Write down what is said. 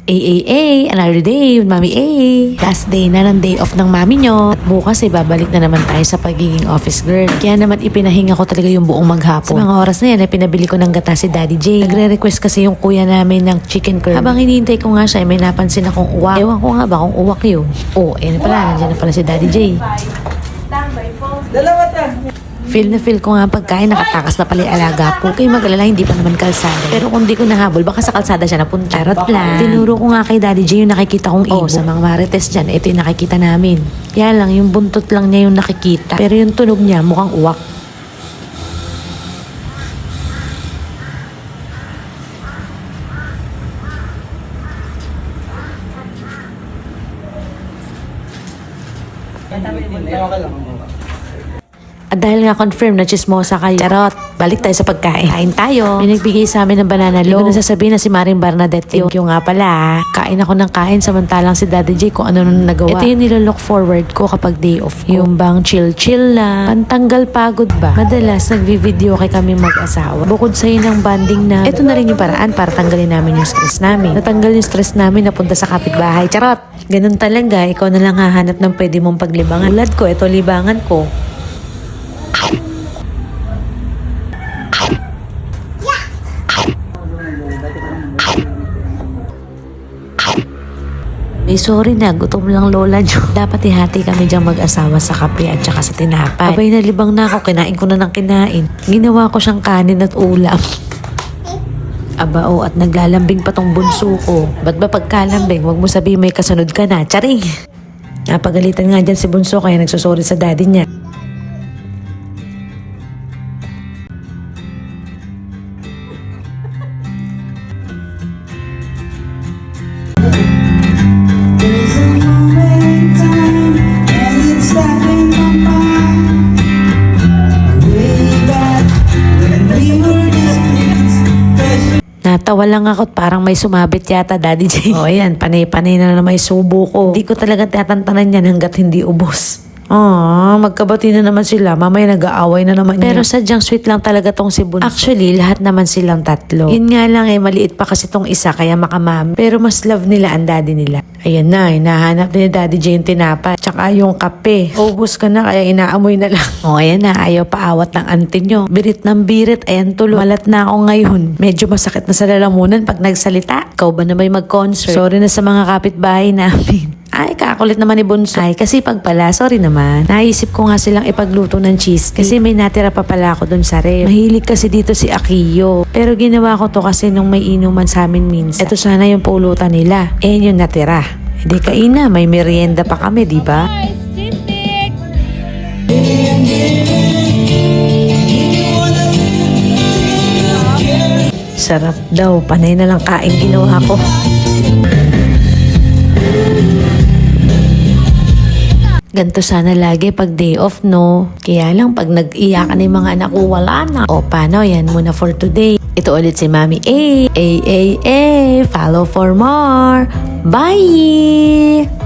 Another day with Mami A. Last day na ng day off ng mami nyo. At bukas babalik na naman tayo sa pagiging office girl. Kaya naman ipinahinga ko talaga yung buong maghapon. Sa mga oras na yan ay pinabili ko ng gata si Daddy J. Nagre-request kasi yung kuya namin ng chicken curd. Habang hinihintay ko nga siya, may napansin akong uwak. Ewan ko nga ba kung uwak yun. Oh, pala, nandiyan na pala si Daddy J. Dalawa ta. Feel na feel ko nga pagkain, nakatakas na pala yung alaga po. Kayo mag-alala, hindi pa naman kalsada. Pero kung di ko nahabol, baka sa kalsada siya napunta. Charot lang. Tinuro ko nga kay Daddy J yung nakikita kong ibon. Sa mga marites dyan, ito yung nakikita namin. Kaya lang, yung buntot lang niya yung nakikita. Pero yung tunog niya, mukhang uwak. At dahil nga confirm na chismosa kayo, charot, balik tayo sa pagkain. Kain tayo. May nagbigay sa amin ng banana loaf. Hindi ko nasasabihin na si Maring Bernadette yun. Thank you nga pala. Kain ako ng kain samantalang si Daddy J kung ano nung nagawa. Ito yung nilolook forward ko kapag day off ko. Yung bang chill-chill lang. Pantanggal pagod ba? Madalas nagvi-video kay kami mag-asawa. Bukod sa yun ng banding na, ito na rin yung paraan para tanggalin namin yung stress namin. Natanggal yung stress namin napunta sa kapitbahay. Charot! Ganun talaga. Ikaw na lang hahanap ng pwede mong paglibangan. Ulad ko, ito libangan ko. Sorry na, gutom lang lola nyo. Dapat ihati kami diyang mag-asawa sa kape at saka sa tinapay. Abay, nalibang na ako, kinain ko na ng kinain. Ginawa ko siyang kanin at ulam. Aba at naglalambing pa tong bunso ko. Ba't ba pagkalambing, wag mo sabihin may kasunod ka na. Charing! Napagalitan nga dyan si bunso kaya nagsusori sa daddy niya. Natawa lang ako at parang may sumabit yata, Daddy J. O ayan, panay-panay na may subo ko. Hindi ko talaga tatantanan yan hanggat hindi ubos. Magkabati na naman sila. Mamaya nag-aaway na naman. Pero sadyang sweet lang talaga tong si Bunso. Actually, lahat naman silang tatlo. Yun nga lang maliit pa kasi tong isa kaya makamami. Pero mas love nila ang daddy nila. Ayan na, hinahanap ni Daddy J yung tinapay. Tsaka yung kape. Ubus ka na kaya inaamoy na lang. Ayan na, ayaw paawat ng auntie nyo. Birit ng birit, ayan tuloy. Malat na ako ngayon. Medyo masakit na sa lalamunan pag nagsalita. Ikaw ba na may mag-concert? Sorry na sa mga kapitbahay namin. Ay, kakulit naman ni Bunso. Ay, kasi pag pala, sorry naman. Naisip ko nga silang ipagluto ng cheesecake. Kasi may natira pa pala ako dun sa ref. Mahilig kasi dito si Akiyo. Pero ginawa ko to kasi nung may inuman sa amin minsan. Ito sana yung pulutan nila. Yung natira. Hindi kain na, may merienda pa kami, di ba? Sarap daw, panay na lang kain ginawa ko. Ganto sana lagi pag day off, no? Kaya lang pag nag-iyakan ng mga anak ko, wala na. O paano, yan muna for today. Ito ulit si Mami A. Follow for more. Bye!